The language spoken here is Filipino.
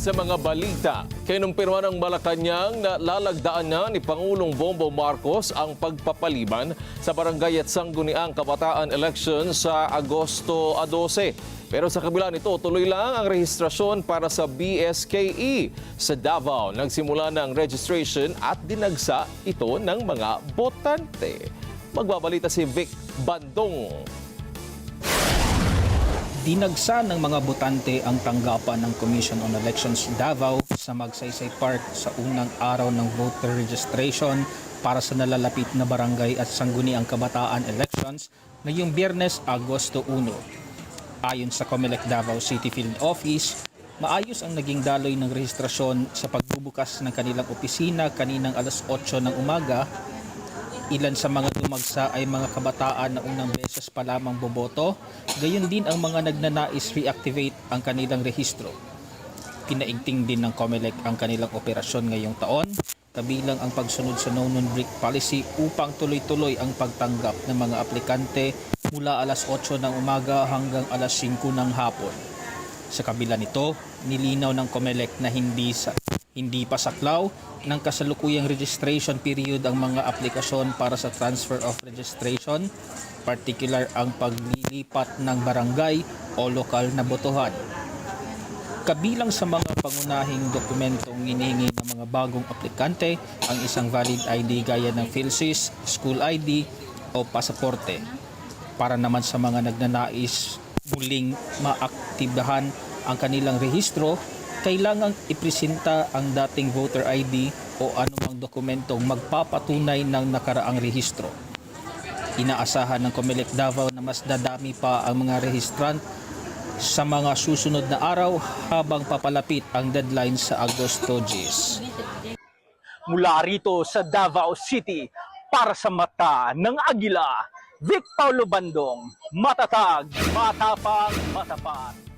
Sa mga balita, kinumpirma ng Malacanang na lalagdaan na ni Pangulong Bongbong Marcos ang pagpapaliban sa barangay at sangguniang kabataan election sa Agosto 12. Pero sa kabila nito, tuloy lang ang rehistrasyon para sa BSKE. Sa Davao, nagsimula na ang registration at dinagsa ito ng mga botante. Magbabalita si Vic Bandong. Dinagsa ng mga botante ang tanggapan ng Commission on Elections Davao sa Magsaysay Park sa unang araw ng voter registration para sa nalalapit na barangay at sangguniang kabataan elections ngayong Biyernes, Agosto 1. Ayon sa COMELEC Davao City Field Office, maayos ang naging daloy ng rehistrasyon sa pagbubukas ng kanilang opisina kaninang alas 8 ng umaga. Ilan sa mga dumagsa ay mga kabataan na unang beses pa lamang boboto, gayon din ang mga nagnanais reactivate ang kanilang rehistro. Pinaigting din ng COMELEC ang kanilang operasyon ngayong taon, kabilang ang pagsunod sa no-non-brick policy upang tuloy-tuloy ang pagtanggap ng mga aplikante mula alas 8 ng umaga hanggang alas 5 ng hapon. Sa kabila nito, nilinaw ng COMELEC na hindi pa saklaw ng kasalukuyang registration period ang mga aplikasyon para sa transfer of registration, particular ang paglilipat ng barangay o lokal na botohan. Kabilang sa mga pangunahing dokumentong hinihingi ng mga bagong aplikante ang isang valid ID gaya ng PhilSys, School ID o pasaporte. Para naman sa mga nagnanais muling maaktibahan ang kanilang rehistro, kailangang ipresenta ang dating voter ID o anumang dokumentong magpapatunay ng nakaraang rehistro. Inaasahan ng COMELEC Davao na mas dadami pa ang mga rehistrant sa mga susunod na araw habang papalapit ang deadline sa Agosto 10. Mula rito sa Davao City, para sa mata ng Agila, Vic Paulo Bandong, matatag, matapang, matapat.